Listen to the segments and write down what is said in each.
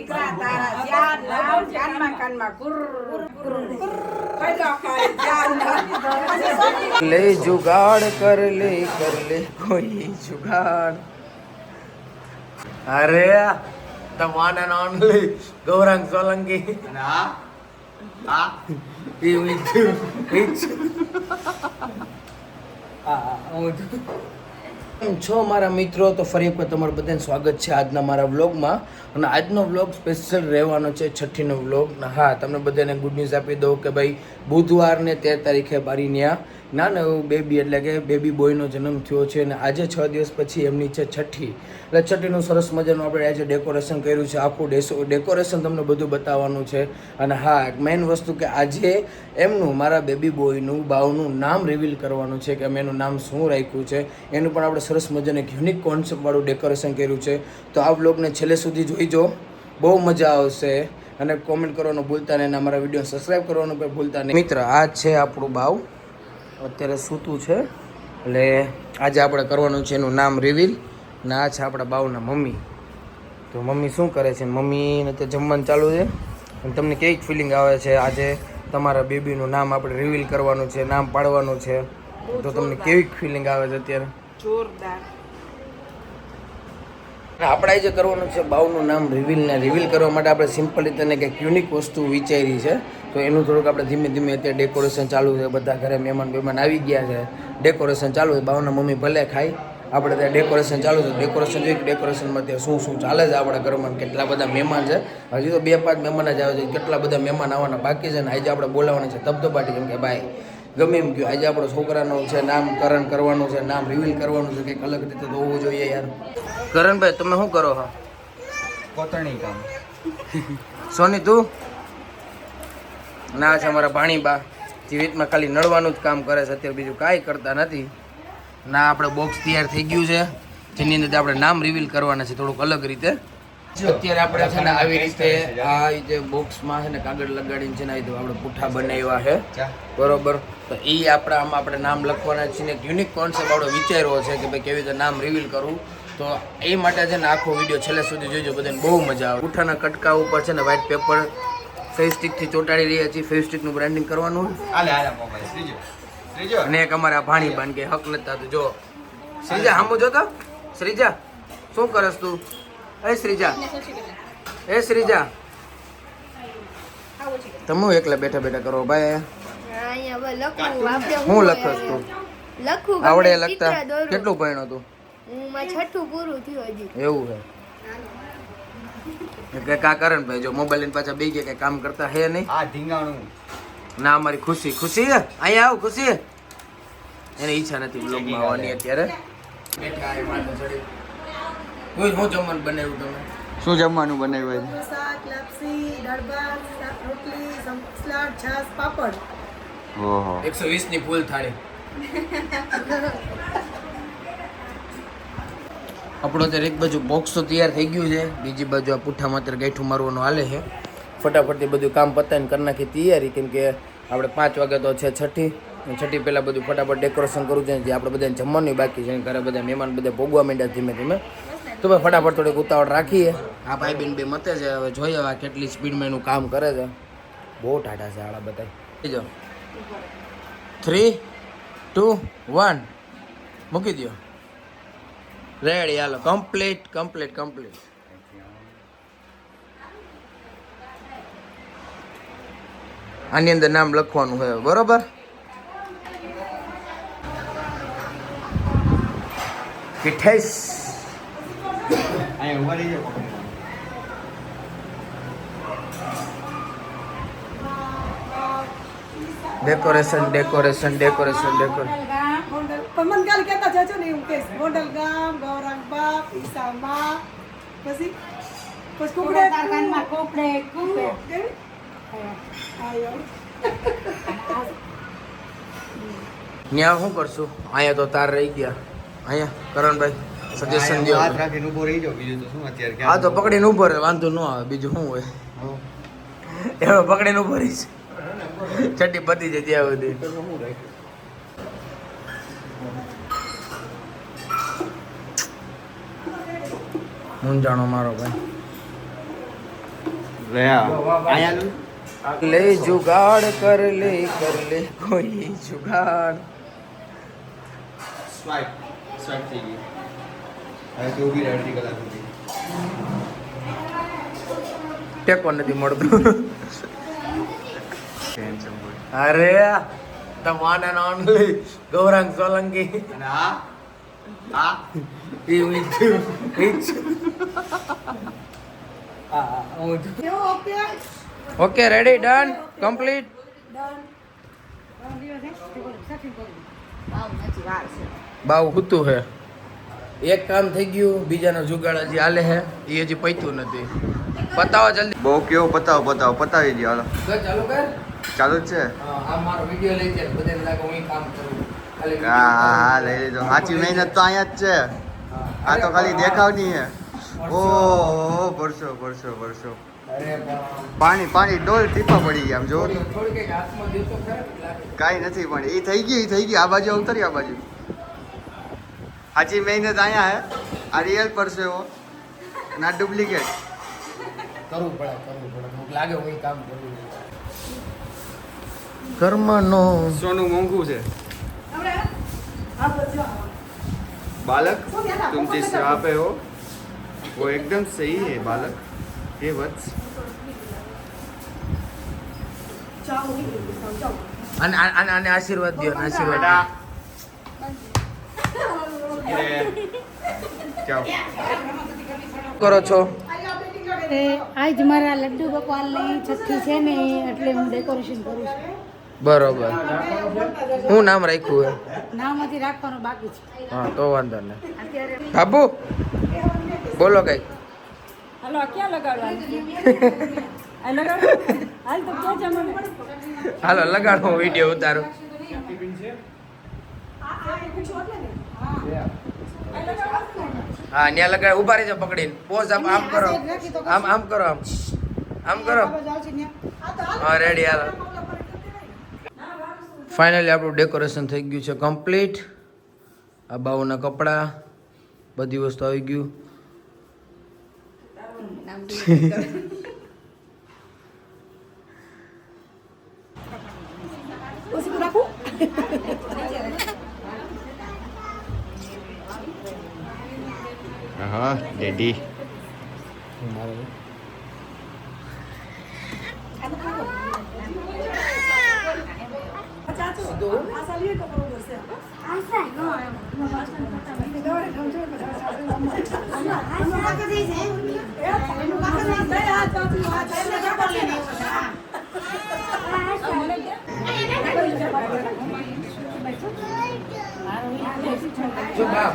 દીકરા તારા જ્યાં નામ કાનમાં કાનમાં ગુર ગુર ગુર ले जुगाड़ कर ले कोई जुगाड़। अरे the one and only Gaurang Solanki. છો મારા મિત્રો, તો ફરી એકવાર તમારું બધાને સ્વાગત છે આજના મારા વ્લોગમાં. અને આજનો વ્લોગ સ્પેશિયલ રહેવાનો છે છઠ્ઠીનો વ્લોગ. હા, તમને બધાને ગુડ ન્યૂઝ આપી દઉં કે ભાઈ બુધવારને 13 તારીખે બારીન્યા નાનું એવું બેબી એટલે કે બેબી બોયનો જન્મ થયો છે. અને આજે 6 દિવસ પછી એમની છે છઠ્ઠી. એટલે છઠ્ઠીનું સરસ મજાનું આપણે આજે ડેકોરેશન કર્યું છે. આખું ડેકોરેશન તમને બધું બતાવવાનું છે. અને હા, મેઇન વસ્તુ કે આજે એમનું મારા બેબી બોયનું બાવનું નામ રિવીલ કરવાનું છે કે અમે એનું નામ શું રાખ્યું છે. એનું પણ આપણે સરસ મજાનું એક યુનિક કોન્સેપ્ટવાળું ડેકોરેશન કર્યું છે. તો આ વ્લોગને છેલ્લે સુધી જોઈજો, બહુ મજા આવશે. અને કોમેન્ટ કરવાનું ભૂલતા નહીં, અને અમારા વિડીયો સબસ્ક્રાઈબ કરવાનું પણ ભૂલતા નહીં. મિત્ર, આ છે આપણું બાવ, અત્યારે સૂતું છે. એટલે આજે આપણે કરવાનું છે એનું નામ રિવીલ. ને આ છે આપણા બાવના મમ્મી. તો મમ્મી શું કરે છે? મમ્મીને તો જમવાનું ચાલુ છે. અને તમને કેવી ફિલિંગ આવે છે આજે તમારા બેબીનું નામ આપણે રિવીલ કરવાનું છે, નામ પાડવાનું છે, તો તમને કેવી ફિલિંગ આવે છે અત્યારે? જોરદાર. આપણે જે કરવાનું છે બાવનું નામ રિવીલ કરવા માટે આપણે સિમ્પલ રીતે કંઈક યુનિક વસ્તુ વિચારી છે. તો એનું થોડુંક આપણે ધીમે ધીમે અત્યારે ડેકોરેશન ચાલુ છે. બધા ઘરે મહેમાન આવી ગયા છે, ડેકોરેશન ચાલુ છે. બાવના મમ્મી ભલે ખાય, આપણે ત્યાં ડેકોરેશન ચાલુ છે. ડેકોરેશન જોઈએ કે ડેકોરેશનમાં ત્યાં શું ચાલે છે આપણા ઘરમાં, કેટલા બધા મહેમાન છે. હજી તો 2-5 મહેમાન જ આવે છે, કેટલા બધા મહેમાન આવવાના બાકી છે. ને આજે આપણે બોલાવવાના છે ધબધબાટી, કેમ કે ભાઈ ગમે એમ કહ્યું આજે આપણો છોકરાનું છે નામકરણ કરવાનું છે, નામ રિવીલ કરવાનું છે. કંઈક અલગ રીતે તો હોવું જોઈએ યાર. કરણભાઈ, તમે શું કરો છો? કોતરણી કામ. સોની તું? ના, છે અમારા ભાણીબા, જીવિતમાં ખાલી નડવાનું જ કામ કરે છે અત્યારે, બીજું કાંઈ કરતા નથી. ના, આપણે બોક્સ તૈયાર થઈ ગયું છે, જેની અંદર આપણે નામ રિવીલ કરવાના છે થોડુંક અલગ રીતે. અત્યારે આપણે છે ને આવી રીતે આ રીતે બોક્સમાં છે ને કાગળ લગાડીને છે ને આવી રીતે આપણે પુઠ્ઠા બનાવ્યા છે, બરોબર. તો એ આમાં આપણે નામ લખવાના છે ને એક યુનિક કોન્સેપ્ટ આપણો વિચાર્યો છે કે ભાઈ કેવી રીતે નામ રિવીલ કરવું. તો એ માટે છે ને આખો વિડીયો છેલ્લે સુધી જોઈજો, બધાને બહુ મજા આવે. પુઠ્ઠાના કટકા ઉપર છે ને વ્હાઈટ પેપર ફેવિસ્ટિકથી ચોંટાડી રહ્યા છીએ. ફેવિસ્ટિકનું બ્રાન્ડિંગ કરવાનું. અને એક અમારા ભાણી બાન કે હક નતા તો જો શ્રીજા હામું જોતો. શ્રીજા શું કરસ તું? એ શ્રીજા, એ શ્રીજા, તમે એકલા બેઠા બેઠા કરો ભાઈ? હું લખસ તું? આવડે લખતા? કેટલું ભણ્યો તું? છઠ્ઠું પૂરું થયું હજી. એવું છે કા કારણ ભાઈ જો મોબાઈલ લઈને પાછા બે ગયા કઈ કામ કરતા હે નહીં. આ ધીંગાણું ના, અમારી ખુશી અહીંયા આવ. ખુશી એને ઈચ્છા નથી બ્લોગમાં આવવાની અત્યારે. શું જમવાનું બનાવ્યું તમે? શું જમવાનું બનાવ્યું? શાક, લાપસી, દાળ ભાત, રોટલી, સલાડ, છાશ, પાપડ. ઓહો, 120 ની ફૂલ થાળી. આપણો અત્યારે એક બાજુ બોક્સ તો તૈયાર થઈ ગયું છે, બીજી બાજુ આ પુઠ્ઠામાં અત્યારે ગાંઠું મારવાનું હાલે છે. ફટાફટથી બધું કામ પતાવીને કરી નાખી તૈયારી, કેમ કે આપણે 5 વાગે તો છે છઠ્ઠી પહેલાં બધું ફટાફટ ડેકોરેશન કરવું છે. જે આપણે બધાને જમવાનું બાકી છે, ઘરે બધા મહેમાન બધા ભોગવા માંડ્યા ધીમે ધીમે. તો ભાઈ ફટાફટ થોડીક ઉતાવળ રાખીએ. આ ભાઈ બેન બે મતે છે, હવે જોઈએ હવે કેટલી સ્પીડમાં એનું કામ કરે છે. બહુ ટાટા છે આળા બધા. જો 3, 2, 1 મૂકી દો. રેડી, હાલો. કમ્પ્લીટ. આની અંદર નામ લખવાનું હોય, બરોબર. કિઠેશ અહીંયા ઉભા રહી જાઓ. ડેકોરેશન. પણ કાલ કહેતા જજો ને એવું કેસ મોડલ ગામ ગૌરંગબા ઈસામાં પછી કુકડે કાનમાં કોપડે આયો. ન્યા શું કરશું? અહીંયા તો તાર રહી ગયા. અહીંયા કરણભાઈ સજેશન દો. હાથ રાખીને ઉભો રહી જાઓ, બીજું તો શું અત્યારે. હા, તો પકડીને ઉભો રહે, વાંધો ન આવે. બીજું શું હોય, એનો પકડીને ઉભો રહીશ. છઠ્ઠી પતી જાય ત્યાં સુધી. મૂંઝાણો મારો ભાઈ. લે આયા લે જુગાડ કર લે કોઈ જુગાડ. સ્વાઇપ થઈ ગઈ. હવે તો ઊભી રહે અડધી કલાક સુધી. ટેકો નથી મળતો. ટેન્શન બોલ. અરે the one and only Gaurang Solanki. અને આ ઓકે રેડી ડન કમ્પ્લીટ. બાવ હુતું હે. એક કામ થઈ ગયું, બીજાનો જુગાડ હજી હાલે હે, એ હજી પૈતું નથી. પતાવો જલ્દી. બહુ કેવો પતાવી દો હાલો. ચાલુ કર. ચાલુ જ છે. આ મારો વિડિયો લઈ જાય, બધાને લાગે હું કામ કરું. ખાલી હા લઈ લીધો. સાચી મહેનત તો અહીંયા જ છે. આ તો ખાલી દેખાવની હે. ઓહો પરસો. અરે પાણી ડોલ ટીપા પડી ગયા આમ જો. થોડી કઈક હાથમાં દેતો ખરા લાગે. કાંઈ નથી પણ એ થઈ ગઈ. આ બાજુ ઉતરી, આ બાજુ. સાચી મહેનત અહીંયા હે. આ રિયલ પરસો એવો ના ડુપ્લિકેટ. કરવું પડે. મને લાગે હું કામ કરું. કર્મનો સોનું મોંઘું છે. बालक तुम जिस राह पे हो वो एकदम सही है बालक. हे वत्स. આને આશીર્વાદ દો. આશીર્વાદ જાઓ. કરો છો. આજ મારા લડ્ડુ ગોપાલની છઠ્ઠી છે ને એટલે હું ડેકોરેશન કરું છું. બરોબર. હું નામ રાખ્યું હે? નામ હજી રાખવાનું બાકી છે. હા તો વાંધો નહીં. બાબુ બોલો કઈ. હાલો ક્યાં લગાડવાનું આ લગાડો હાલ તો ક્યાં જવાનું હાલો લગાડો, વિડીયો ઉતારો. હા ન્યા લગાડ. ઉભા રહેજો પકડીને. પોઝ આમ કરો. આમ કરો. આમ કરો. હા રેડી હાલો. ફાઇનલી આપણું ડેકોરેશન થઈ ગયું છે કમ્પ્લીટ. આ બાઉના કપડાં બધી વસ્તુ આવી ગયું. હા રેડી. જો બા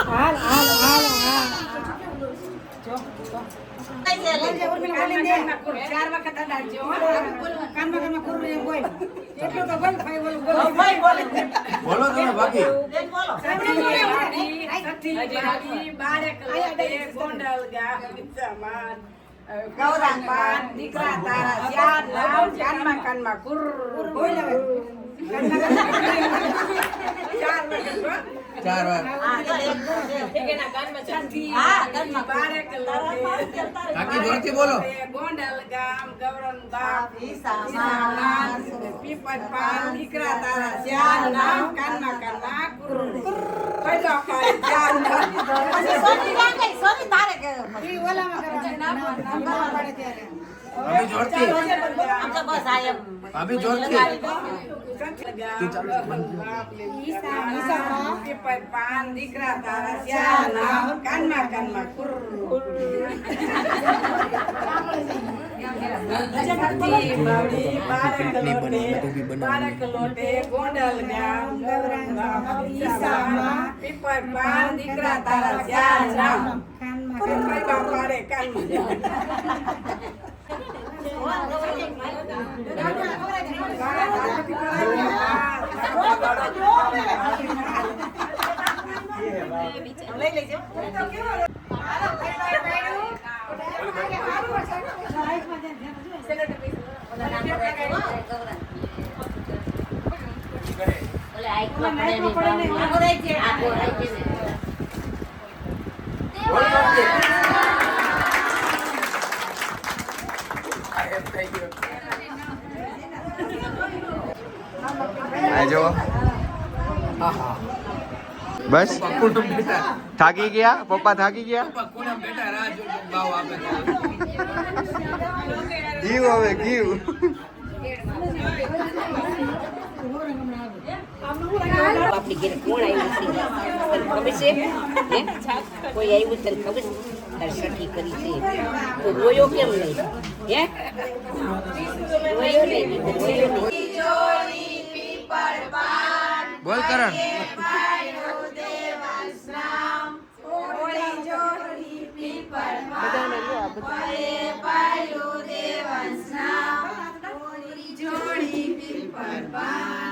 હાલ હાલ હાલ હાલ ચાર વખત અડાડજો કાનમાં કરું એમ બોલ એટલું તો બોલ ભાઈ બોલ બોલો તમે બાકી. દીકરા તારા કાનમાં કુર બોલ ચાર વાર બાકી જોરથી બોલો. ગોંડલ ગામ ગૌરવ બાપ ઈસામાં પીપત પાન દીકરા તારા ચાર નામ કાનમાં કુર કઈલો ખાય ચાર નામ સોની તારે કે ઈ ઓલામાં કરવાનું નામ પડે ત્યારે અભી જોરથી. બસ આયમ અભી જોરથી. પાન દીકરા તારા ચાર નામ કાનમાં કુર બારક લોટે ગોંડલ ગામ ઈસામાં પીપર પાન દીકરા તારા ચાર નામ પાડે કાનમાં લઈ લેજો બોલો જોરથી. આ જો આહા બસ કોણ બેટા થાકી ગયા પપ્પા થાકી ગયા પપ્પા કોણ બેટા રાહ જો ભાવ આપે ગીવ હવે ગીવ આપણી ઘેર કોણ આવ્યું છે તને ખબર છે હે? કોઈ આવ્યું તને ખબર છે તારે સઠી કરી છે તો રોયો કેમ નહીં હે રોયો નહીં રોયો નહીં બોલ કરણ જોડી પીપર પાન